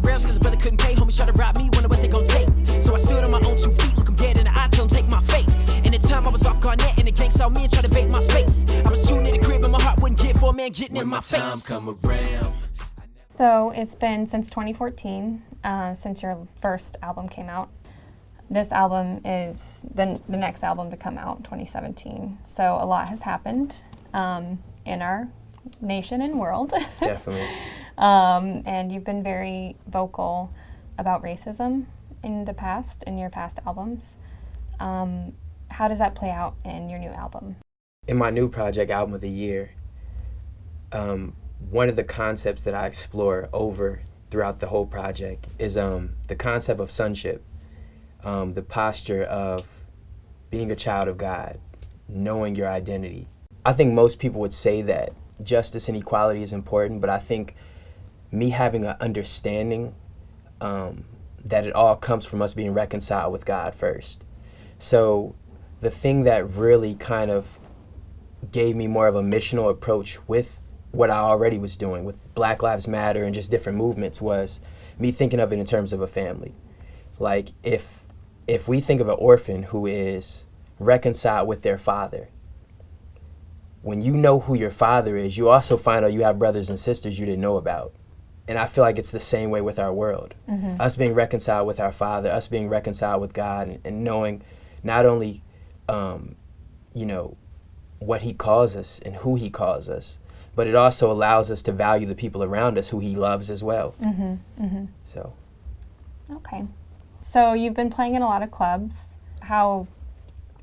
off rails cause the brother couldn't pay. Homies try to rob me, wonder what they gon' take. So I stood on my own 2 feet, look them dead in the eye, tell them take my faith. And at the time I was off Garnett and the gang saw me and tried to invade my space. I was tuned in the crib and my heart wouldn't get for a man getting in my face. When my time come around. So it's been since 2014, since your first album came out. This album is the next album to come out, 2017. So a lot has happened in our nation and world. Definitely. And you've been very vocal about racism in the past, in your past albums. How does that play out in your new album? In my new project, Album of the Year, one of the concepts that I explore over throughout the whole project is the concept of sonship. The posture of being a child of God, knowing your identity. I think most people would say that justice and equality is important, but I think me having an understanding that it all comes from us being reconciled with God first. So the thing that really kind of gave me more of a missional approach with what I already was doing with Black Lives Matter and just different movements was me thinking of it in terms of a family. Like if we think of an orphan who is reconciled with their father, when you know who your father is, you also find out you have brothers and sisters you didn't know about. And I feel like it's the same way with our world. Mm-hmm. Us being reconciled with our father, us being reconciled with God, and knowing not only, what he calls us and who he calls us, but it also allows us to value the people around us who he loves as well. Mm-hmm. Mm-hmm. So. Okay. So you've been playing in a lot of clubs. How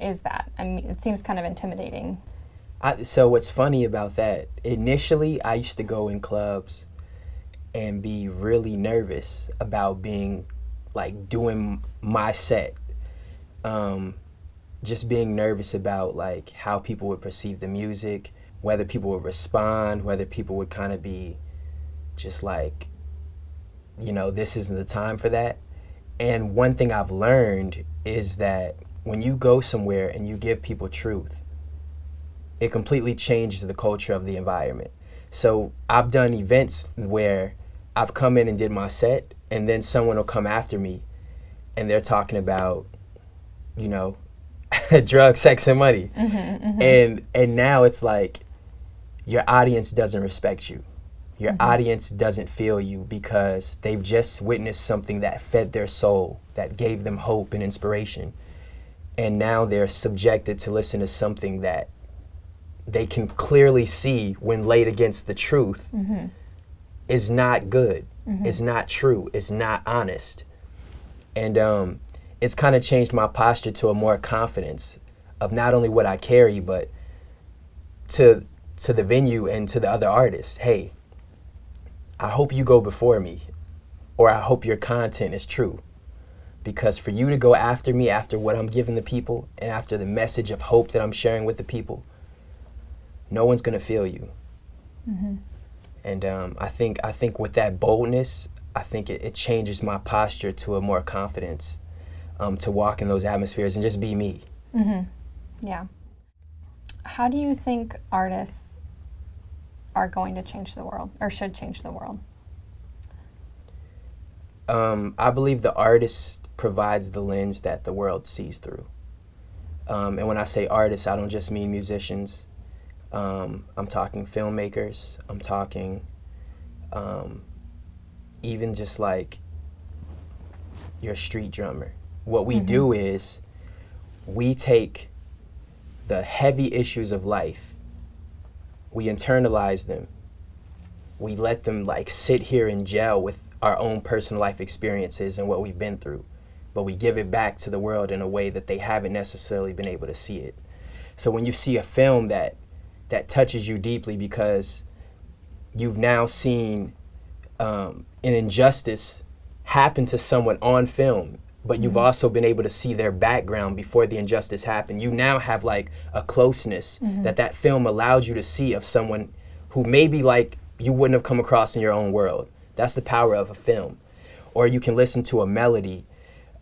is that? I mean, it seems kind of intimidating. So what's funny about that, initially I used to go in clubs and be really nervous about doing my set. Just being nervous about how people would perceive the music, whether people would respond, whether people would kind of be just this isn't the time for that. And one thing I've learned is that when you go somewhere and you give people truth, it completely changes the culture of the environment. So I've done events where I've come in and did my set, and then someone will come after me and they're talking about, drugs, sex, and money. Mm-hmm, mm-hmm. And now it's like your audience doesn't respect you. Your mm-hmm. audience doesn't feel you because they've just witnessed something that fed their soul, that gave them hope and inspiration. And now they're subjected to listen to something that they can clearly see when laid against the truth mm-hmm. is not good, mm-hmm. is not true, is not honest. And it's kind of changed my posture to a more confidence of not only what I carry, but to the venue and to the other artists. Hey, I hope you go before me, or I hope your content is true. Because for you to go after me, after what I'm giving the people, and after the message of hope that I'm sharing with the people, no one's gonna feel you. Mm-hmm. And I think with that boldness, I think it changes my posture to a more confidence to walk in those atmospheres and just be me. Mm-hmm. Yeah. How do you think artists are going to change the world, or should change the world? I believe the artist provides the lens that the world sees through. And when I say artists, I don't just mean musicians. I'm talking filmmakers. I'm talking even just your street drummer. What we mm-hmm. do is we take the heavy issues of life, we internalize them, we let them sit here in jail with our own personal life experiences and what we've been through, but we give it back to the world in a way that they haven't necessarily been able to see it. So when you see a film that touches you deeply because you've now seen an injustice happen to someone on film, but you've mm-hmm. also been able to see their background before the injustice happened, you now have a closeness mm-hmm. that film allows you to see of someone who maybe you wouldn't have come across in your own world. That's the power of a film. Or you can listen to a melody,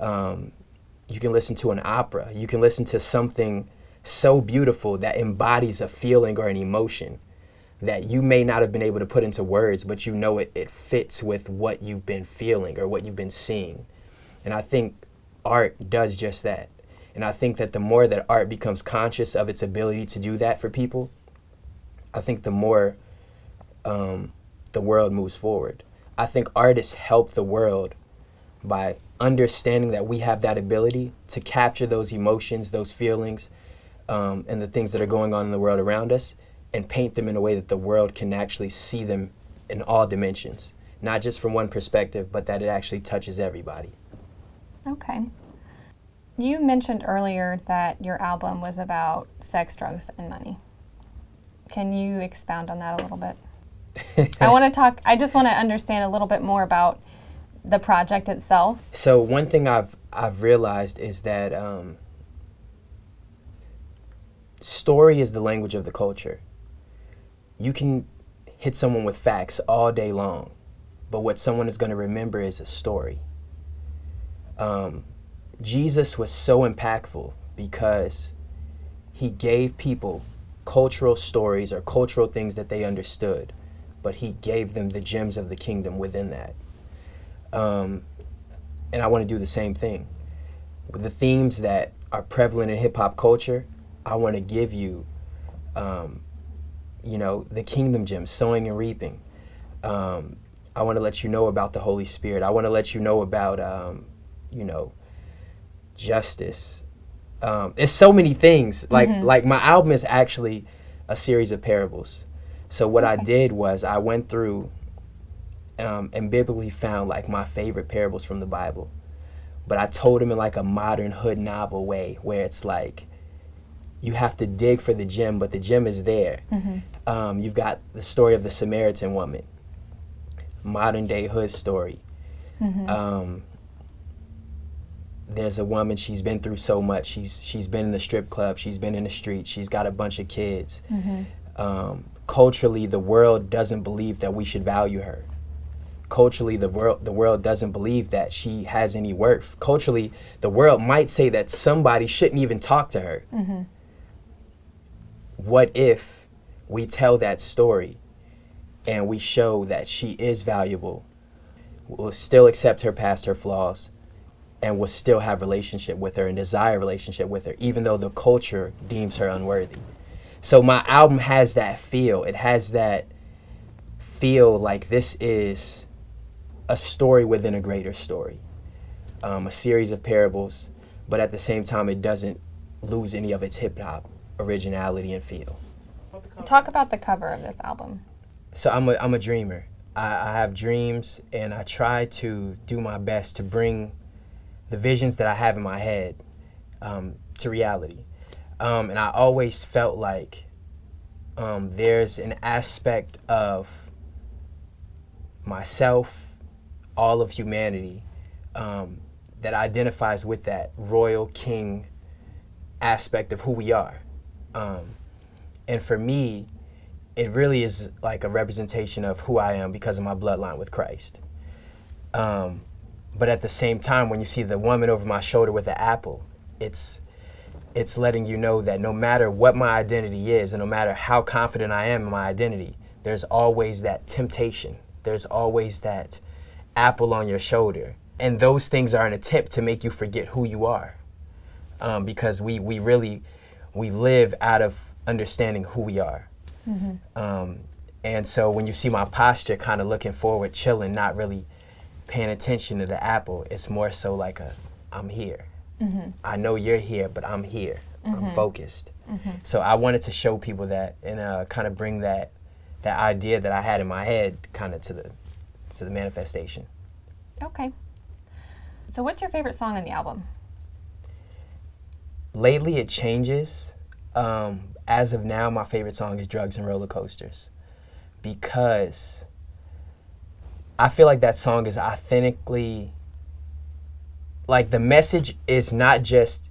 you can listen to an opera, you can listen to something so beautiful that embodies a feeling or an emotion. that you may not have been able to put into words, but you know it fits with what you've been feeling or what you've been seeing. And I think art does just that. And I think that the more that art becomes conscious of its ability to do that for people, I think the more the world moves forward. I think artists help the world by understanding that we have that ability to capture those emotions, those feelings, and the things that are going on in the world around us, and paint them in a way that the world can actually see them in all dimensions, not just from one perspective, but that it actually touches everybody. Okay. You mentioned earlier that your album was about sex, drugs, and money. Can you expound on that a little bit? I just want to understand a little bit more about the project itself. So one thing I've realized is that story is the language of the culture. You can hit someone with facts all day long, but what someone is going to remember is a story. Jesus was so impactful because he gave people cultural stories or cultural things that they understood, but he gave them the gems of the kingdom within that. And I want to do the same thing. With the themes that are prevalent in hip-hop culture, I want to give you, the kingdom gems, sowing and reaping. I want to let you know about the Holy Spirit. I want to let you know about, justice. It's so many things. Like my album is actually a series of parables. So what I did was I went through and biblically found like my favorite parables from the Bible, but I told them in like a modern hood novel way, where it's like you have to dig for the gem, but the gem is there. You've got the story of the Samaritan woman, modern day hood story. There's a woman, she's been through so much. She's been in the strip club, she's been in the streets, she's got a bunch of kids. Culturally, the world doesn't believe that we should value her. Culturally, the world doesn't believe that she has any worth. Culturally, the world might say that somebody shouldn't even talk to her. What if we tell that story and we show that she is valuable, we'll still accept her past her flaws, and will still have relationship with her and desire relationship with her, even though the culture deems her unworthy. So my album has that feel. It has that feel like this is a story within a greater story, a series of parables, but at the same time, it doesn't lose any of its hip-hop originality and feel. Talk about the cover of this album. So I'm a dreamer. I have dreams, and I try to do my best to bring the visions that I have in my head to reality. And I always felt like there's an aspect of myself, all of humanity, that identifies with that royal king aspect of who we are. And for me, it really is like a representation of who I am because of my bloodline with Christ. But at the same time, when you see the woman over my shoulder with the apple, it's letting you know that no matter what my identity is, and no matter how confident I am in my identity, there's always that temptation. There's always that apple on your shoulder. And those things are an attempt to make you forget who you are. Because we live out of understanding who we are. And so when you see my posture kind of looking forward, chilling, not really paying attention to the apple, it's more so like I'm here. I know you're here, but I'm here. I'm focused. So I wanted to show people that and kind of bring that idea that I had in my head kind of to the manifestation. Okay. So what's your favorite song on the album? Lately it changes. As of now, my favorite song is Drugs and Roller Coasters, because I feel like that song is authentically, like the message is not just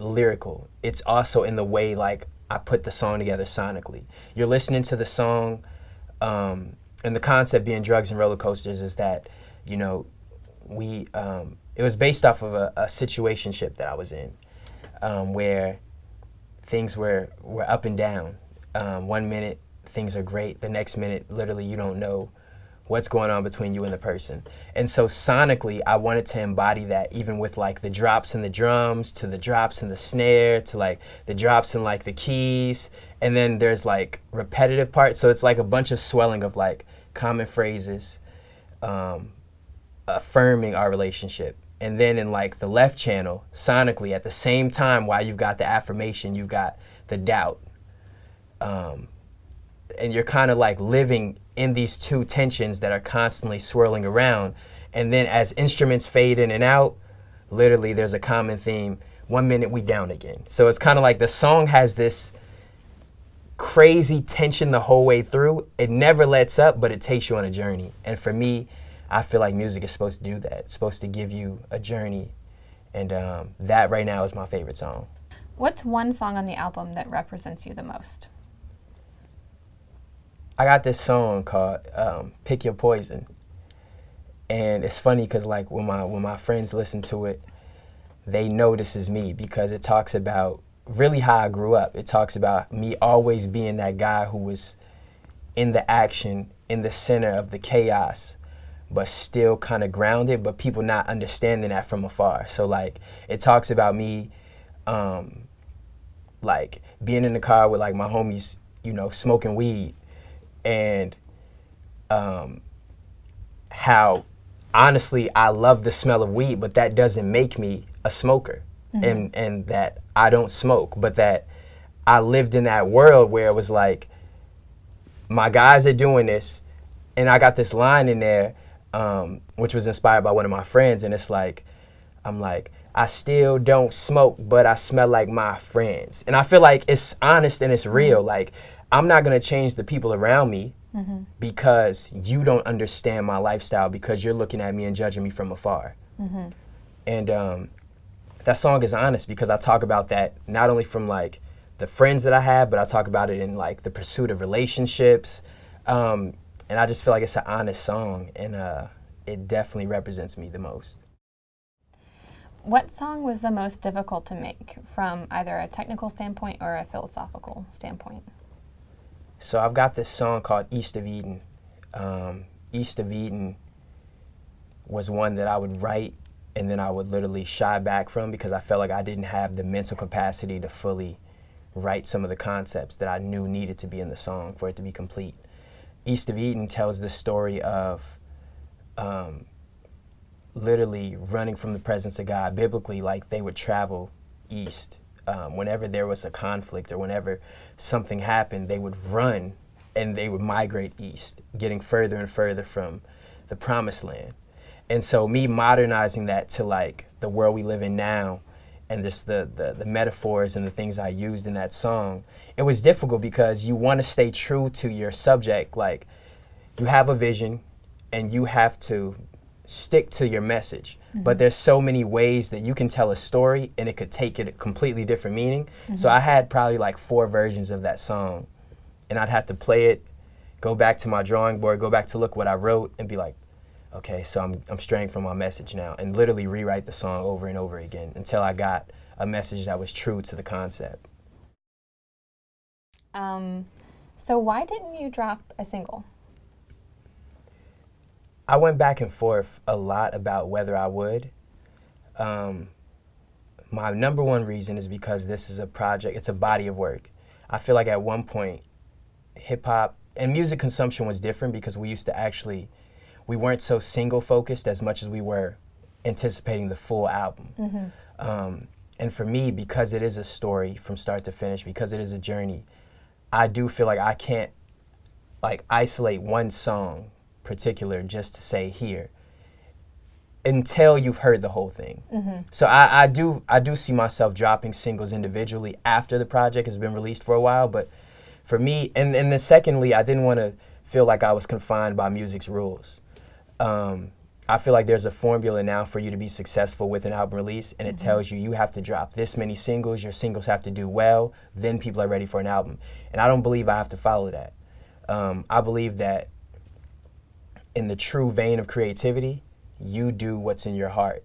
lyrical, it's also in the way like I put the song together sonically. You're listening to the song, and the concept being drugs and roller coasters is that, it was based off of a situationship that I was in, where things were up and down. 1 minute things are great. The next minute, literally, you don't know what's going on between you and the person. And so sonically, I wanted to embody that, even with like the drops in the drums, to the drops in the snare, to like the drops in like the keys. And then there's like repetitive parts. So it's like a bunch of swelling of like common phrases, affirming our relationship. And then in like the left channel, sonically, at the same time, while you've got the affirmation, you've got the doubt. And you're kind of like living in these two tensions that are constantly swirling around. And then as instruments fade in and out, literally there's a common theme. 1 minute we down again. So it's kind of like the song has this crazy tension the whole way through. It never lets up, but it takes you on a journey. And for me, I feel like music is supposed to do that. It's supposed to give you a journey. And that right now is my favorite song. What's one song on the album that represents you the most? I got this song called Pick Your Poison. And it's funny because like when my friends listen to it, they know this is me because it talks about really how I grew up. It talks about me always being that guy who was in the action, in the center of the chaos, but still kind of grounded, but people not understanding that from afar. So like it talks about me like being in the car with like my homies, you know, smoking weed, and how honestly I love the smell of weed, but that doesn't make me a smoker. And that I don't smoke, but that I lived in that world where it was like my guys are doing this, and I got this line in there which was inspired by one of my friends, and it's like, I'm like, I still don't smoke, but I smell like my friends. And I feel like it's honest and it's real. Like, I'm not gonna change the people around me because you don't understand my lifestyle, because you're looking at me and judging me from afar. And that song is honest because I talk about that not only from like the friends that I have, but I talk about it in like the pursuit of relationships. And I just feel like it's an honest song, and it definitely represents me the most. What song was the most difficult to make from either a technical standpoint or a philosophical standpoint? So I've got this song called East of Eden. East of Eden was one that I would write and then I would literally shy back from because I felt like I didn't have the mental capacity to fully write some of the concepts that I knew needed to be in the song for it to be complete. East of Eden tells the story of literally running from the presence of God. Biblically, like, they would travel east. Whenever there was a conflict or whenever something happened, they would run and they would migrate east, getting further and further from the promised land. And so me modernizing that to like the world we live in now, and just the metaphors and the things I used in that song, it was difficult because you want to stay true to your subject. Like, you have a vision and you have to stick to your message. But there's so many ways that you can tell a story and it could take it a completely different meaning. So I had probably like 4 versions of that song, and I'd have to play it, go back to my drawing board, go back to look what I wrote, and be like, okay, so I'm straying from my message now, and literally rewrite the song over and over again until I got a message that was true to the concept. So why didn't you drop a single? I went back and forth a lot about whether I would. My number one reason is because this is a project, it's a body of work. I feel like at one point, hip hop and music consumption was different because we used to actually, we weren't so single focused as much as we were anticipating the full album. And for me, because it is a story from start to finish, because it is a journey, I do feel like I can't like isolate one song particular just to say here until you've heard the whole thing. So I do see myself dropping singles individually after the project has been released for a while. But for me, and then secondly, I didn't want to feel like I was confined by music's rules. I feel like there's a formula now for you to be successful with an album release, and it tells you have to drop this many singles, your singles have to do well, then people are ready for an album. And I don't believe I have to follow that. I believe that in the true vein of creativity, you do what's in your heart,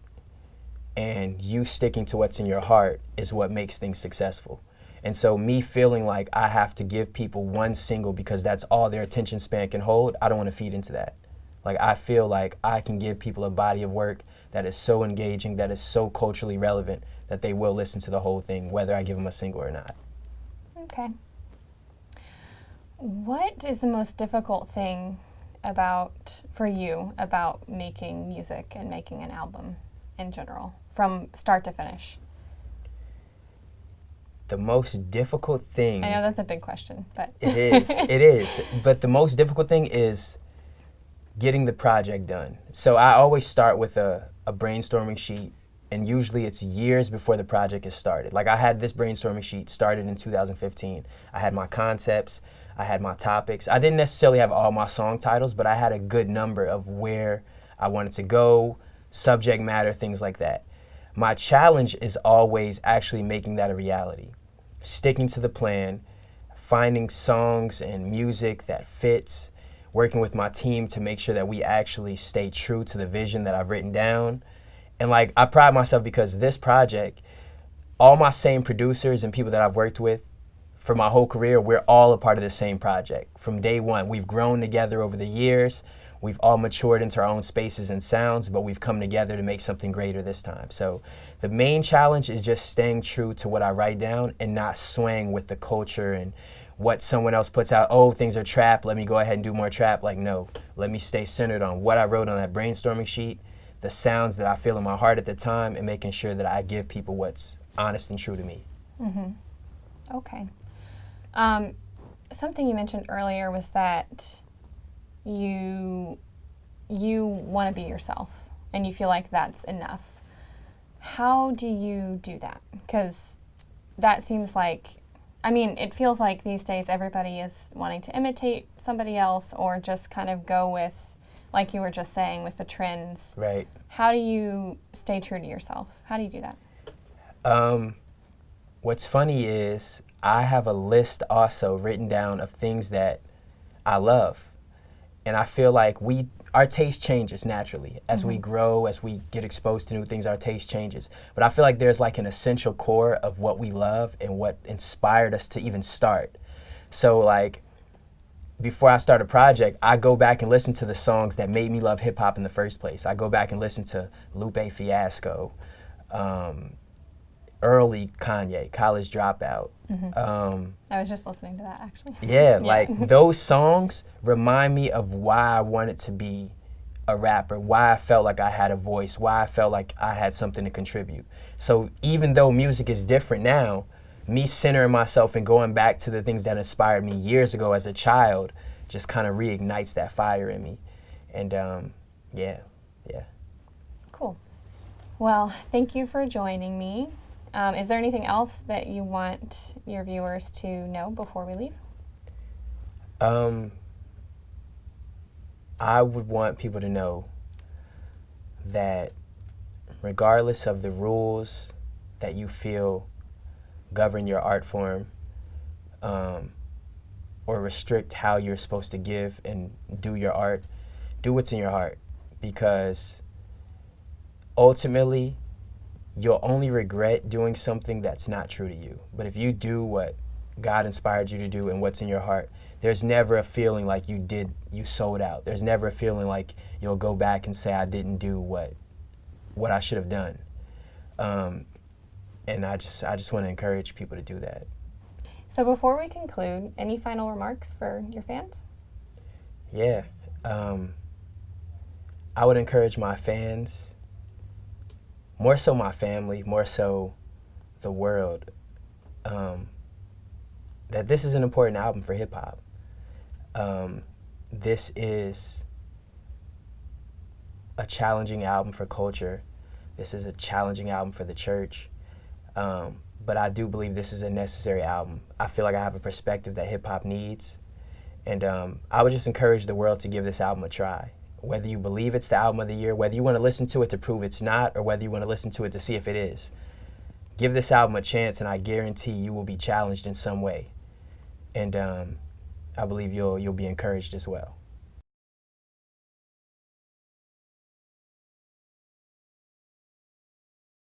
and you sticking to what's in your heart is what makes things successful. And so me feeling like I have to give people one single because that's all their attention span can hold, I don't want to feed into that. Like, I feel like I can give people a body of work that is so engaging, that is so culturally relevant, that they will listen to the whole thing, whether I give them a single or not. Okay. What is the most difficult thing for you about making music and making an album in general, from start to finish? The most difficult thing... I know that's a big question, but... It is. But the most difficult thing is getting the project done. So I always start with a brainstorming sheet, and usually it's years before the project is started. Like, I had this brainstorming sheet started in 2015. I had my concepts, I had my topics. I didn't necessarily have all my song titles, but I had a good number of where I wanted to go, subject matter, things like that. My challenge is always actually making that a reality. Sticking to the plan, finding songs and music that fits, working with my team to make sure that we actually stay true to the vision that I've written down. And like, I pride myself because this project, all my same producers and people that I've worked with for my whole career, we're all a part of the same project. From day one, we've grown together over the years. We've all matured into our own spaces and sounds, but we've come together to make something greater this time. So the main challenge is just staying true to what I write down and not swaying with the culture and what someone else puts out. Oh, things are trap, let me go ahead and do more trap. Like, no, let me stay centered on what I wrote on that brainstorming sheet, the sounds that I feel in my heart at the time, and making sure that I give people what's honest and true to me. Mm-hmm. Okay. Something you mentioned earlier was that you want to be yourself and you feel like that's enough. How do you do that? Because that seems like, I mean, it feels like these days everybody is wanting to imitate somebody else or just kind of go with, like you were just saying, with the trends. Right. How do you stay true to yourself? How do you do that? What's funny is I have a list also written down of things that I love. And I feel like our taste changes naturally. As we grow, as we get exposed to new things, our taste changes. But I feel like there's like an essential core of what we love and what inspired us to even start. So like, before I start a project, I go back and listen to the songs that made me love hip hop in the first place. I go back and listen to Lupe Fiasco, early Kanye, College Dropout. I was just listening to that, actually. Yeah, like those songs remind me of why I wanted to be a rapper, why I felt like I had a voice, why I felt like I had something to contribute. So even though music is different now, me centering myself and going back to the things that inspired me years ago as a child just kind of reignites that fire in me. And yeah. Cool. Well, thank you for joining me. Is there anything else that you want your viewers to know before we leave? I would want people to know that regardless of the rules that you feel govern your art form, or restrict how you're supposed to give and do your art, do what's in your heart, because ultimately you'll only regret doing something that's not true to you. But if you do what God inspired you to do and what's in your heart, there's never a feeling like you sold out. There's never a feeling like you'll go back and say, I didn't do what I should have done. And I just want to encourage people to do that. So before we conclude, any final remarks for your fans? Yeah. I would encourage my fans, more so my family, more so the world, that this is an important album for hip hop. This is a challenging album for culture. This is a challenging album for the church. But I do believe this is a necessary album. I feel like I have a perspective that hip hop needs. And I would just encourage the world to give this album a try. Whether you believe it's the album of the year, whether you want to listen to it to prove it's not, or whether you want to listen to it to see if it is. Give this album a chance, and I guarantee you will be challenged in some way. And I believe you'll be encouraged as well.